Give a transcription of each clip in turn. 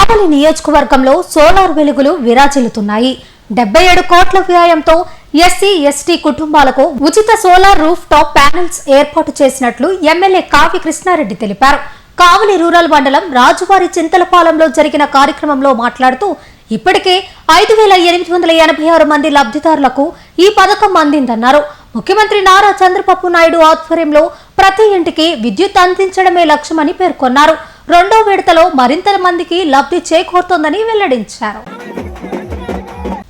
కావలి నియోజకవర్గంలో సోలార్ వెలుగులు విరాజిల్లుతున్నాయి. 77 కోట్ల వ్యయంతో ఎస్సీ ఎస్టీ కుటుంబాలకు ఉచిత సోలార్ రూఫ్ టాప్ ప్యానెల్స్ ఏర్పాటు చేసినట్లు ఎమ్మెల్యే కావి కృష్ణారెడ్డి తెలిపారు. కావలి రూరల్ మండలం రాజువారి చింతలపాలెంలో జరిగిన కార్యక్రమంలో మాట్లాడుతూ ఇప్పటికే 5886 మంది లబ్ధిదారులకు ఈ పథకం అందిందన్నారు. ముఖ్యమంత్రి నారా చంద్రబాబు నాయుడు ఆధ్వర్యంలో ప్రతి ఇంటికి విద్యుత్ అందించడమే లక్ష్యమని పేర్కొన్నారు. రెండో విడతలో మరింత మందికి లబ్ధి చేకూరుతోందని వెల్లడించారు.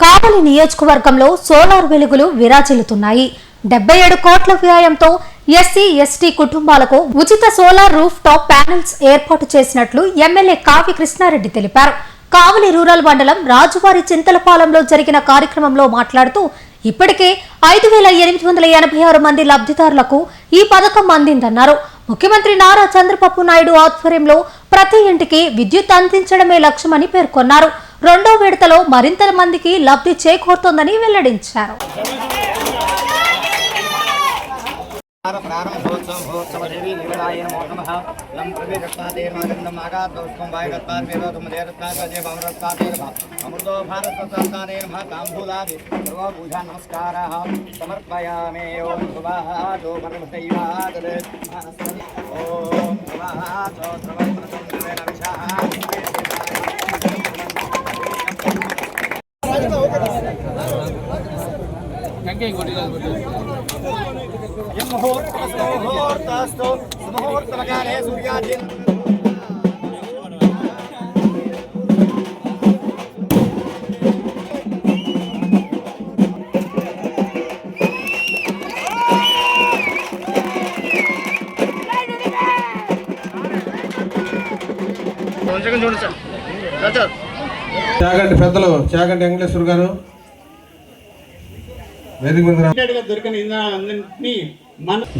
కావలి నియోజకవర్గంలో సోలార్ వెలుగులు విరాజిల్లుతున్నాయి. 77 కోట్ల వ్యయంతో ఎస్సీ ఎస్టీ కుటుంబాలకు ఉచిత సోలార్ రూఫ్ టాప్ ప్యానెల్స్ ఏర్పాటు చేసినట్లు ఎమ్మెల్యే కావి కృష్ణారెడ్డి తెలిపారు. కావలి రూరల్ మండలం రాజువారి చింతలపాలెంలో జరిగిన కార్యక్రమంలో మాట్లాడుతూ ఇప్పటికే 5886 మంది లబ్ధిదారులకు ఈ పథకం అందిందన్నారు. ముఖ్యమంత్రి నారా చంద్రబాబు నాయుడు ఆధ్వర్యంలో ప్రతి ఇంటికి విద్యుత్ అందించడమే లక్ష్యమని పేర్కొన్నారు. రెండో విడతలో మరింత మందికి లబ్ధి చేకూరుతోందని వెల్లడించారు. చాగంటి పెద్దలు చాగంటి వెంకటేశ్వర గారు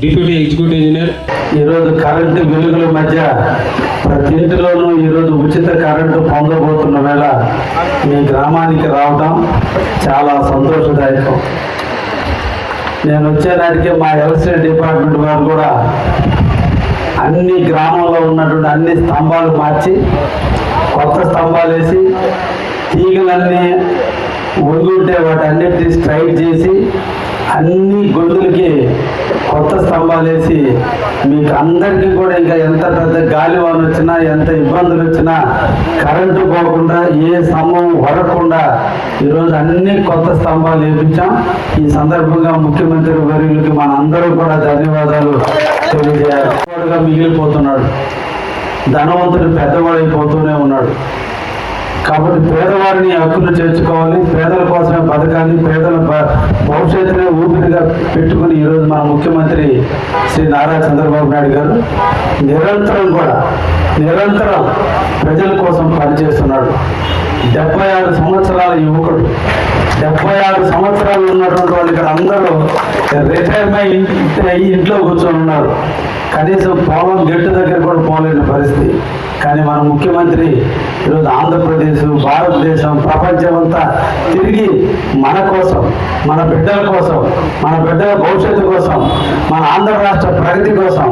డిప్యూటీ ఎగ్జిక్యూటివ్ ఇంజనీర్. ఈరోజు కరెంటు వెలుగుల మధ్య ప్రతి ఇంటిలోనూ ఈరోజు ఉచిత కరెంటు పొందబోతున్న వేళ మీ గ్రామానికి రావడం చాలా సంతోషదాయకం. నేను వచ్చేదానికి మా ఎలక్ట్రిసిటీ డిపార్ట్మెంట్ వారు కూడా అన్ని గ్రామంలో ఉన్నటువంటి అన్ని స్తంభాలు మార్చి కొత్త స్తంభాలు వేసి తీగలన్నీ వంగుంటే వాటి అన్నిటినీ స్ట్రైట్ చేసి అన్ని గొంతులకి కొత్త స్తంభాలు వేసి మీకు అందరికీ కూడా ఇంకా ఎంత పెద్ద గాలివాన వచ్చినా ఎంత ఇబ్బందులు వచ్చినా కరెంటు పోకుండా ఏ స్తంభం వరకుండా ఈరోజు అన్ని కొత్త స్తంభాలు వేయించాం. ఈ సందర్భంగా ముఖ్యమంత్రి వర్యులకి మన అందరూ కూడా ధన్యవాదాలు తెలియజేయాలి. మిగిలిపోతున్నాడు, ధనవంతుడు పెద్దవాడైపోతూనే ఉన్నాడు. కాబట్టి పేదవారిని హక్కులు చేర్చుకోవాలి, పేదల కోసమే బతకాలి, పేదల భవిష్యత్తునే ఊపిరిగా పెట్టుకుని ఈరోజు మన ముఖ్యమంత్రి శ్రీ నారా చంద్రబాబు నాయుడు గారు నిరంతరం ప్రజల కోసం పనిచేస్తున్నాడు. 76 సంవత్సరాల యువకుడు, 76 సంవత్సరాలు ఉన్నటువంటి వాళ్ళు ఇక్కడ అందరూ రిటైర్మెంట్ అయ్యి ఇంట్లో కూర్చొని ఉన్నారు. కనీసం పొలం గెట్టు దగ్గర కూడా పోలేని పరిస్థితి. కానీ మన ముఖ్యమంత్రి ఈరోజు ఆంధ్రప్రదేశ్, భారతదేశం, ప్రపంచం అంతా తిరిగి మన కోసం, మన బిడ్డల కోసం, మన బిడ్డల భవిష్యత్తు కోసం, మన ఆంధ్ర రాష్ట్ర ప్రగతి కోసం,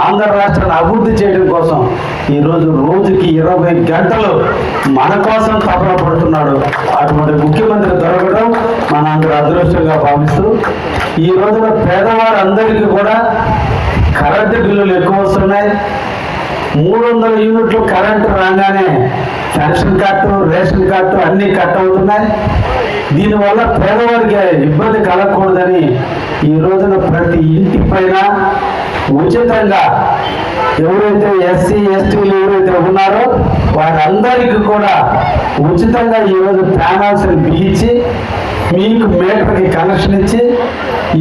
ఆంధ్ర రాష్ట్రాన్ని అభివృద్ధి చేయడం కోసం ఈరోజు రోజుకి 20 గంటలు మన కోసం తపన పడుతున్నాడు. అటువంటి ముఖ్యమంత్రి దొరకడం మన అందరూ అదృష్టంగా భావిస్తూ ఈ రోజున పేదవారందరికీ కూడా కరెంటు బిల్లులు ఎక్కువ వస్తున్నాయి. 300 యూనిట్లు కరెంటు రాగానే పెన్షన్ కార్డు, రేషన్ కార్డు అన్నీ కట్ అవుతున్నాయి. దీనివల్ల పేదవారికి ఇబ్బంది కలగకూడదని ఈ రోజున ప్రతి ఇంటి పైన ఉచితంగా ఎవరైతే ఎస్సీ ఎస్టీలు ఎవరైతే ఉన్నారో వారందరికీ కూడా ఉచితంగా ఈరోజు ప్యానల్స్ బిగించి మీకు మీటర్కి కనెక్షన్ ఇచ్చి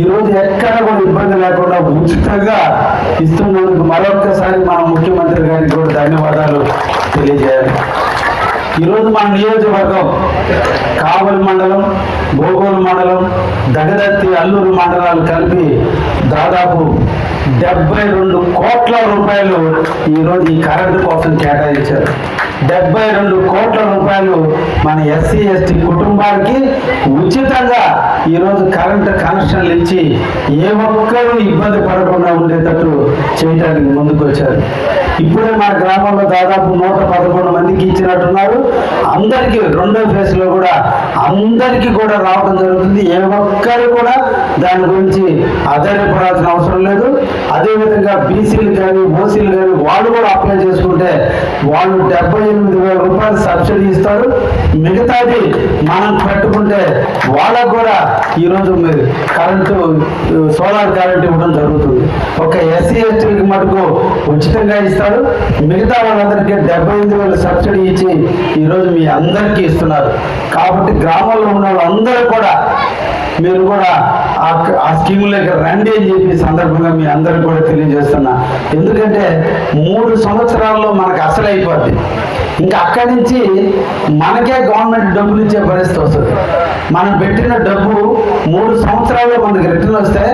ఈరోజు ఎక్కడ కూడా ఇబ్బంది లేకుండా ఉచితంగా ఇస్తున్నందుకు మరొక్కసారి మన ముఖ్యమంత్రి గారికి కూడా ధన్యవాదాలు తెలియజేయాలి. ఈరోజు మన నియోజకవర్గం కావలి మండలం, భోగోలు మండలం, దగదత్తి, అల్లూరు మండలాలు కలిపి దాదాపు 72 కోట్ల రూపాయలు ఈరోజు ఈ కరెంటు కోసం కేటాయించారు. 72 కోట్ల రూపాయలు మన ఎస్సీ ఎస్టీ కుటుంబాలకి ఉచితంగా ఈరోజు కరెంటు కనెక్షన్లు ఇచ్చి ఏ ఒక్కరూ ఇబ్బంది పడకుండా ఉండేటట్టు చేయడానికి ముందుకు వచ్చారు. ఇప్పుడే మన గ్రామంలో దాదాపు 111 మందికి ఇచ్చినట్టున్నారు. అందరికీ రెండో ఫేజ్లో కూడా అందరికీ కూడా రావడం జరుగుతుంది. ఏ ఒక్కరు కూడా దాని గురించి ఆధారపడాల్సిన అవసరం లేదు. అదేవిధంగా బీసీలు కానీ ఓసీలు కానీ వాళ్ళు కూడా అప్లై చేసుకుంటే వాళ్ళు 78,000 రూపాయలు సబ్సిడీ ఇస్తారు. మిగతాది మనం పెట్టుకుంటే వాళ్ళకు కూడా ఈరోజు కరెంటు సోలార్ కరెంట్ ఇవ్వడం జరుగుతుంది. ఒక ఎస్సీ ఎస్టీలకి మటుకు ఉచితంగా ఇస్తారు. మిగతా వాళ్ళందరికీ 78,000 సబ్సిడీ ఇచ్చి ఈరోజు మీ అందరికీ ఇస్తున్నారు. కాబట్టి గ్రామంలో ఉన్న వాళ్ళందరూ కూడా మీరు కూడా ఆ స్కీములకి రండి అని చెప్పి సందర్భంగా మీ అందరికి కూడా తెలియజేస్తున్నా. ఎందుకంటే 3 సంవత్సరాల్లో మనకు అసలు అయిపోద్ది. ఇంకా అక్కడి నుంచి మనకే గవర్నమెంట్ డబ్బులు ఇచ్చే పరిస్థితి వస్తుంది. మనం పెట్టిన డబ్బు 3 సంవత్సరాల్లో మనకి రిటర్న్ వస్తే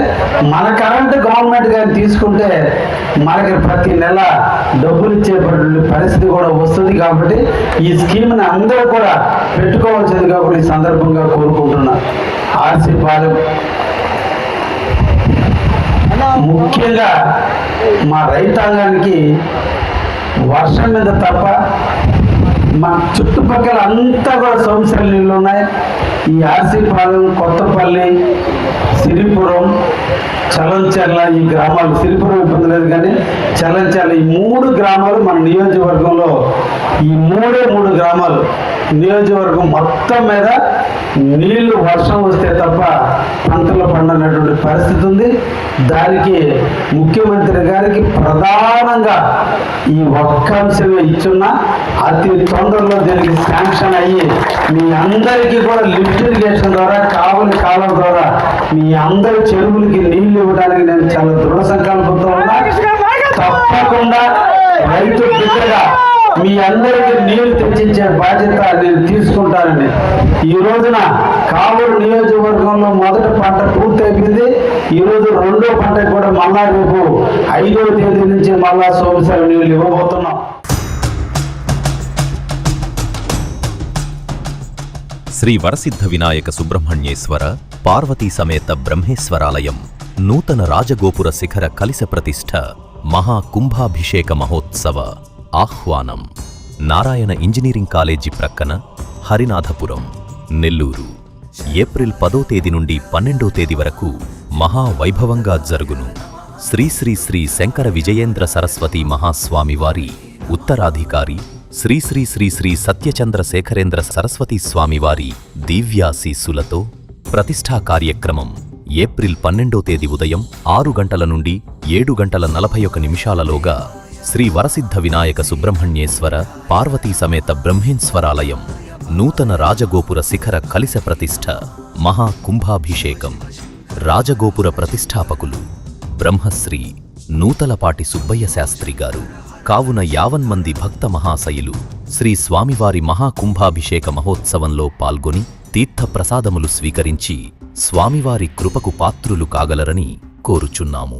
మన కరెంటు గవర్నమెంట్ కానీ తీసుకుంటే మనకి ప్రతి నెల డబ్బులు ఇచ్చే పరిస్థితి కూడా వస్తుంది. కాబట్టి ఈ స్కీమ్ని అందరూ కూడా పెట్టుకోవాల్సిందిగా కూడా ఈ సందర్భంగా కోరుకుంటున్నా. ఆర్సీ పాలెం ముఖ్యంగా మా రైతాంగానికి వర్షం మీద తప్ప మా చుట్టుపక్కల అంతా కూడా సంవత్సరాల నీళ్ళు ఉన్నాయి. ఈ ఆర్సీ పాలెం, కొత్తపల్లి, సిరిపురం, చలంచెర్ల ఈ గ్రామాలు, సిరిపురం ఇబ్బంది లేదు కానీ చలంచెర్ల ఈ 3 గ్రామాలు మన నియోజకవర్గంలో, ఈ 3 గ్రామాలు నియోజకవర్గం మొత్తం మీద నీళ్లు వర్షం వస్తే తప్ప పంటలు పండనటువంటి పరిస్థితి ఉంది. దానికి ముఖ్యమంత్రి గారికి ప్రధానంగా ఈ ఒక్క అంశమే ఇచ్చున్నా అతి తొందరలో దీనికి శాంక్షన్ అయ్యి మీ అందరికీ కూడా లిఫ్ట్ ఇరిగేషన్ ద్వారా కావలి కాలం ద్వారా మీ అందరి చెరువులకి నీళ్లు ఇవ్వడానికి నేను చాలా దృఢ సంకల్పంతో ఉన్నా. తప్పకుండా రైతు బిడ్డగా మీ అందరికీ నీళ్లు తెచ్చించే బాధ్యత నేను తీసుకుంటానని ఈ రోజున కావూరు నియోజకవర్గంలో మొదటి పంట పూర్తయిపోయింది. ఈరోజు రెండో పంటకు కూడా మళ్ళా రేపు 5వ తేదీ నుంచి మళ్ళా సోమసారి నీళ్లు ఇవ్వబోతున్నాం. శ్రీ వరసిద్ధ వినాయక సుబ్రహ్మణ్యేశ్వర పార్వతీ సమేత బ్రహ్మేశ్వరాలయం నూతన రాజగోపుర శిఖర కలిస ప్రతిష్ఠ మహా కుంభాభిషేక మహోత్సవ ఆహ్వానం. నారాయణ ఇంజనీరింగ్ కాలేజీ ప్రక్కన, హరినాథపురం, నెల్లూరు. ఏప్రిల్ 10వ తేదీ నుండి 12వ తేదీ వరకు మహావైభవంగా జరుగును. శ్రీ శ్రీ శ్రీ శంకర విజయేంద్ర సరస్వతి మహాస్వామి వారి ఉత్తరాధికారి శ్రీ శ్రీ శ్రీ శ్రీ సత్యచంద్ర శేఖరేంద్ర సరస్వతి స్వామివారి దివ్యాశీస్సులతో ప్రతిష్ఠా కార్యక్రమం ఏప్రిల్ 12వ తేదీ ఉదయం 6 గంటల నుండి 7:41 శ్రీ వరసిద్ధ వినాయక సుబ్రహ్మణ్యేశ్వర పార్వతీ సమేత బ్రహ్మేశ్వరాలయం నూతన రాజగోపుర శిఖర కలిస ప్రతిష్ఠ మహా కుంభాభిషేకం. రాజగోపుర ప్రతిష్ఠాపకులు బ్రహ్మశ్రీ నూతలపాటి సుబ్బయ్య శాస్త్రి గారు. కావున 50 మంది భక్త మహాశయులు శ్రీ స్వామివారి మహాకుంభాభిషేక మహోత్సవంలో పాల్గొని తీర్థ ప్రసాదములు స్వీకరించి స్వామివారి కృపకు పాత్రులు కాగలరని కోరుచున్నాము.